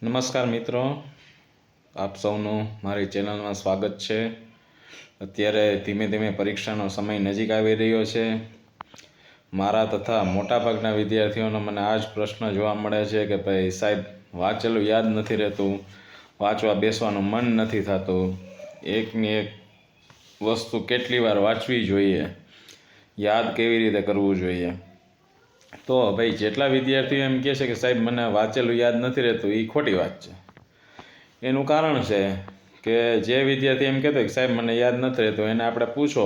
નમસ્કાર મિત્રો, આપ સૌનું મારી ચેનલમાં સ્વાગત છે। અત્યારે ધીમે ધીમે પરીક્ષાનો સમય નજીક આવી રહ્યો છે। મારા તથા મોટાભાગના વિદ્યાર્થીઓનો મને આ જ પ્રશ્ન જોવા મળે છે કે ભાઈ સાહેબ, વાંચેલું યાદ નથી રહેતું, વાંચવા બેસવાનું મન નથી થતું, એકની એક વસ્તુ કેટલી વાર વાંચવી જોઈએ, યાદ કેવી રીતે કરવું જોઈએ। તો ભાઈ જેટલા વિદ્યાર્થીઓ એમ કહે છે કે સાહેબ મને વાંચેલું યાદ નથી રહેતું, એ ખોટી વાત છે। એનું કારણ છે કે જે વિદ્યાર્થી એમ કહેતો કે સાહેબ મને યાદ નથી રહેતું, એને આપણે પૂછો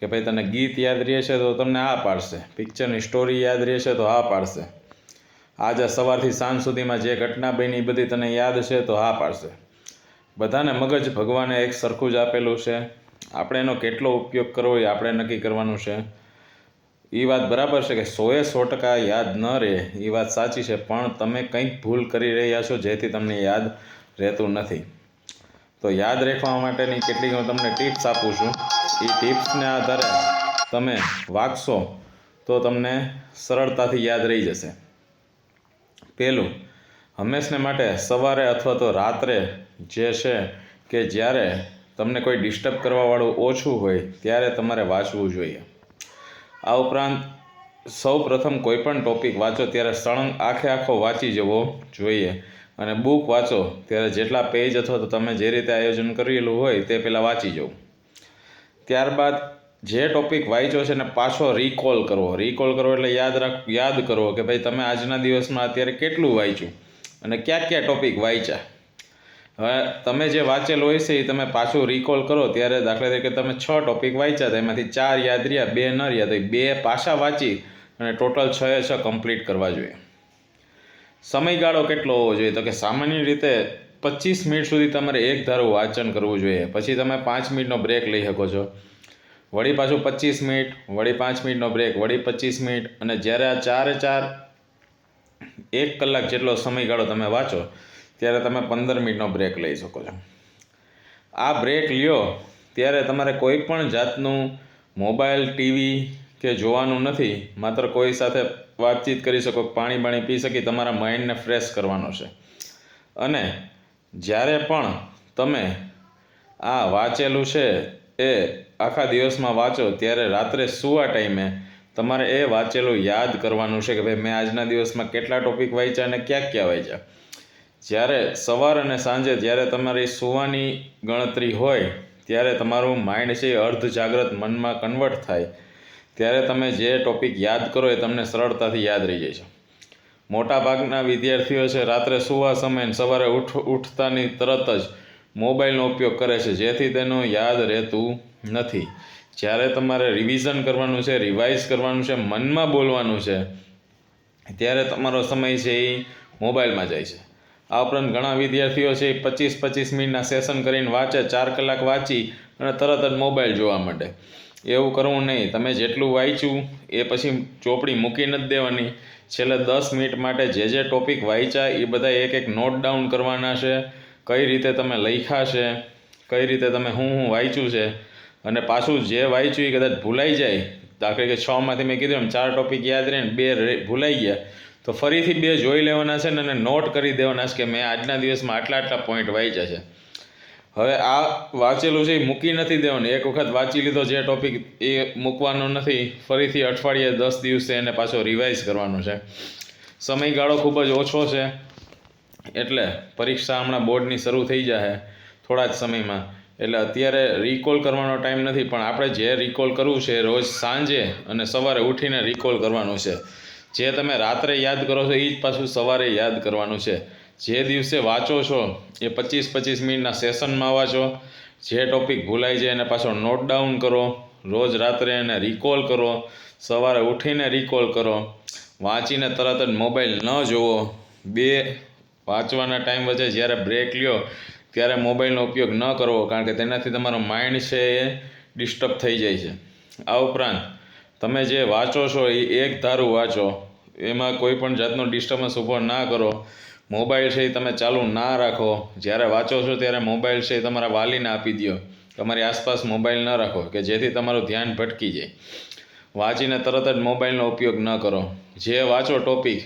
કે ભાઈ તને ગીત યાદ રહેશે તો તમને હા પાડશે, પિક્ચરની સ્ટોરી યાદ રહેશે તો હા પાડશે, આજે સવારથી સાંજ સુધીમાં જે ઘટના બની બધી તને યાદ છે તો હા પાડશે। બધાને મગજ ભગવાને એક સરખું જ આપેલું છે, આપણે એનો કેટલો ઉપયોગ કરવો એ આપણે નક્કી કરવાનું છે। એ વાત બરાબર છે કે 100% યાદ ન રહે, એ વાત સાચી છે, પણ તમે કંઈક ભૂલ કરી રહ્યા છો જેથી તમને યાદ રહેતું નથી। તો યાદ રાખવા માટેની કેટલીક હું તમને ટિપ્સ આપું છું। એ ટિપ્સને આધારે તમે વાંચશો તો તમને સરળતાથી યાદ રહી જશે। પહેલું, હંમેશને માટે સવારે અથવા તો રાત્રે જે છે કે જ્યારે તમને કોઈ ડિસ્ટર્બ કરવાવાળું ઓછું હોય ત્યારે તમારે વાંચવું જોઈએ। આ ઉપરાંત સૌ પ્રથમ કોઈ પણ ટૉપિક વાંચો ત્યારે સળંગ આખો વાંચી જવો જોઈએ, અને બુક વાંચો ત્યારે જેટલા પેજ અથવા તો તમે જે રીતે આયોજન કરેલું હોય તે પહેલાં વાંચી જવું। ત્યારબાદ જે ટૉપિક વાંચ્યો છે ને પાછો રિકોલ કરવો એટલે યાદ કરવો કે ભાઈ તમે આજના દિવસમાં અત્યારે કેટલું વાંચ્યું અને કયા ટૉપિક વાંચ્યા। હવે તમે જે વાંચેલું હોય છે એ તમે પાછું રિકોલ કરો ત્યારે દાખલા તરીકે તમે 6 ટૉપિક વાંચ્યા હતા, એમાંથી 4 યાદ રહ્યા, 2 ન રહ્યા, તો 2 પાછા વાંચી અને ટોટલ 6 કમ્પ્લીટ કરવા જોઈએ। સમયગાળો કેટલો હોવો જોઈએ? તો કે સામાન્ય રીતે 25 મિનિટ સુધી તમારે એક ધારું વાંચન કરવું જોઈએ, પછી તમે 5 મિનિટનો બ્રેક લઈ શકો છો, વળી પાછું 25 મિનિટ, વળી 5 મિનિટનો બ્રેક, વળી 25 મિનિટ, અને જ્યારે આ 4 1 કલાક જેટલો સમયગાળો તમે વાંચો ત્યારે તમે 15 મિનિટનો બ્રેક લઈ શકો છો। આ બ્રેક લ્યો ત્યારે તમારે કોઈ પણ જાતનું મોબાઈલ, ટીવી કે જોવાનું નથી, માત્ર કોઈ સાથે વાતચીત કરી શકો, પાણી પી શકી તમારા માઇન્ડને ફ્રેશ કરવાનો છે। અને જ્યારે પણ તમે આ વાંચેલું છે એ આખા દિવસમાં વાંચો ત્યારે રાત્રે સૂવા ટાઈમે તમારે એ વાંચેલું યાદ કરવાનું છે કે ભાઈ મેં આજના દિવસમાં કેટલા ટૉપિક વાંચ્યા અને ક્યાં વાંચ્યા। જ્યારે સવાર અને સાંજે જ્યારે તમારી સૂવાની ગણતરી હોય ત્યારે તમારું માઇન્ડ છે એ અર્ધ જાગ્રત મનમાં કન્વર્ટ થાય, ત્યારે તમે જે ટૉપિક યાદ કરો એ તમને સરળતાથી યાદ રહી જાય છે। મોટાભાગના વિદ્યાર્થીઓ છે રાત્રે સૂવા સમયે સવારે ઉઠતાની તરત જ મોબાઈલનો ઉપયોગ કરે છે, જેથી તેનું યાદ રહેતું નથી। જ્યારે તમારે રિવિઝન કરવાનું છે, રિવાઇઝ કરવાનું છે, મનમાં બોલવાનું છે, ત્યારે તમારો સમય છે એ મોબાઈલમાં જાય છે। આ ઉપરાંત ઘણા વિદ્યાર્થીઓ છે 25 મિનિટના સેશન કરીને વાંચે, 4 કલાક વાંચી અને તરત જ મોબાઈલ જોવા માંડે। એવું કરવું નહીં। તમે જેટલું વાંચ્યું એ પછી ચોપડી મૂકી નથી દેવાની, છેલ્લે 10 મિનિટ માટે જે ટૉપિક વાંચ્યા એ બધા એક નોટ ડાઉન કરવાના છે, કઈ રીતે તમે લખ્યા છે, કઈ રીતે તમે હું વાંચ્યું છે, અને પાછું જે વાંચ્યું એ કદાચ ભૂલાઈ જાય, દાખલા કે 6માંથી મેં કીધું એમ 4 ટૉપિક યાદ રહે ને 2 ભૂલાઈ ગયા, તો ફરીથી 2 જોઈ લેવાના છે ને અને નોટ કરી દેવાના છે કે મેં આજના દિવસમાં આટલા પોઈન્ટ વાંચ્યા છે। હવે આ વાંચેલું છે એ મૂકી નથી દેવાનું, એક વખત વાંચી લીધો જે ટૉપિક એ મૂકવાનો નથી, ફરીથી અઠવાડિયે 10 દિવસે એને પાછો રિવાઇઝ કરવાનો છે। સમયગાળો ખૂબ જ ઓછો છે, એટલે પરીક્ષા હમણાં બોર્ડની શરૂ થઈ જશે થોડા જ સમયમાં, એટલે અત્યારે રિકોલ કરવાનો ટાઈમ નથી, પણ આપણે જે રિકોલ કરવું છે રોજ સાંજે અને સવારે ઉઠીને રિકોલ કરવાનું છે। જે તમે રાત્રે યાદ કરો છો એ જ પાછું સવારે યાદ કરવાનું છે। જે દિવસે વાંચો છો એ 25 મિનિટના સેશનમાં વાંચો, જે ટૉપિક ભૂલાઈ જાય એને પાછો નોટ ડાઉન કરો, રોજ રાત્રે એને રિકોલ કરો, સવારે ઉઠીને રિકોલ કરો, વાંચીને તરત જ મોબાઈલ ન જોવો। 2 વાંચવાના ટાઈમ વચ્ચે જ્યારે બ્રેક લ્યો ત્યારે મોબાઈલનો ઉપયોગ ન કરવો, કારણ કે તેનાથી તમારો માઇન્ડ છે એ ડિસ્ટર્બ થઈ જાય છે। આ ઉપરાંત તમે જે વાંચો છો એ એક ધારું વાંચો, એમાં કોઈ પણ જાતનો ડિસ્ટર્બન્સ ઊભો ના કરો, મોબાઈલ છે એ તમે ચાલુ ના રાખો, જ્યારે વાંચો છો ત્યારે મોબાઈલ છે એ તમારા વાલીને આપી દો, તમારી આસપાસ મોબાઈલ ન રાખો કે જેથી તમારું ધ્યાન ભટકી જાય। વાંચીને તરત જ મોબાઈલનો ઉપયોગ ન કરો। જે વાંચો ટૉપિક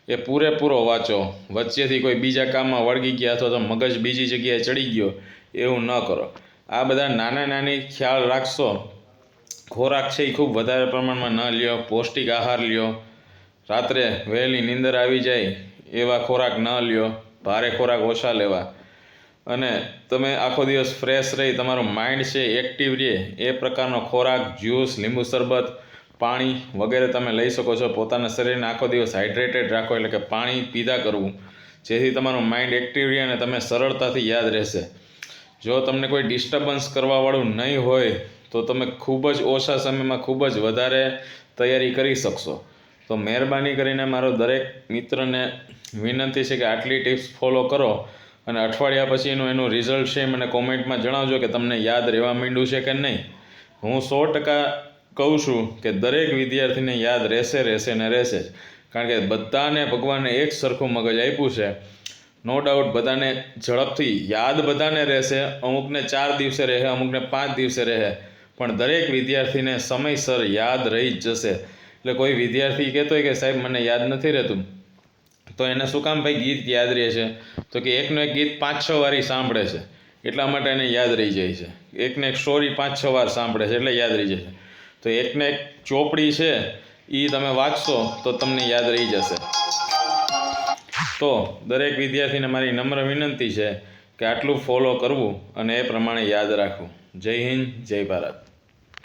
એ પૂરેપૂરો વાંચો. વચ્ચેથી કોઈ બીજા કામમાં વળગી ગયા અથવા તો મગજ બીજી જગ્યાએ ચડી ગયો એવું ન કરો. આ બધા નાની ખ્યાલ રાખશો. ખોરાક છે એ ખૂબ વધારે પ્રમાણમાં ન લ્યો, પૌષ્ટિક આહાર લ્યો, રાત્રે વહેલી નીંદર આવી જાય એવા ખોરાક ન લ્યો, ભારે ખોરાક ઓછા લેવા, અને તમે આખો દિવસ ફ્રેશ રહી તમારું માઇન્ડ છે એક્ટિવ રહે એ પ્રકારનો ખોરાક, જ્યુસ, લીંબુ શરબત, પાણી વગેરે તમે લઈ શકો છો. પોતાના શરીરને આખો દિવસ હાઇડ્રેટેડ રાખો, એટલે કે પાણી પીધા કરવું, જેથી તમારું માઇન્ડ એક્ટિવ રહે અને તમે સરળતાથી યાદ રહેશે. જો તમને કોઈ ડિસ્ટર્બન્સ કરવાવાળું નહીં હોય તો તમે ખૂબ જ ઓછા સમયમાં ખૂબ જ વધારે તૈયારી કરી શકશો. તો મહેરબાની કરીને મારો દરેક મિત્રને વિનંતી છે કે આટલી ટિપ્સ ફોલો કરો અને અઠવાડિયા પછીનું એનું રિઝલ્ટ છે મને કોમેન્ટમાં જણાવજો કે તમને યાદ રહેવા માંડ્યું છે કે નહીં. હું 100% કહું છું કે દરેક વિદ્યાર્થીને યાદ રહેશે ને રહેશે જ, કારણ કે બધાને ભગવાને એક સરખું મગજ આપ્યું છે. નો ડાઉટ બધાને ઝડપથી યાદ બધાને રહેશે, અમુકને 4 દિવસે રહે, અમુકને 5 દિવસે રહે, પણ દરેક વિદ્યાર્થીને સમયસર યાદ રહી જ જશે. એટલે કોઈ વિદ્યાર્થી કહેતો હોય કે સાહેબ મને યાદ નથી રહેતું, તો એને શું કામ ભાઈ ગીત યાદ રહે છે? તો કે એકનું એક ગીત 5-6 વારી સાંભળે છે એટલા માટે એને યાદ રહી જાય છે. એકને એક સ્ટોરી 5-6 વાર સાંભળે છે એટલે યાદ રહી જાય છે. તો એકને એક ચોપડી છે એ તમે વાંચશો તો તમને યાદ રહી જશે. તો દરેક વિદ્યાર્થીને મારી નમ્ર વિનંતી છે કે આટલું ફોલો કરવું અને એ પ્રમાણે યાદ રાખવું. જય હિન્દ, જય ભારત.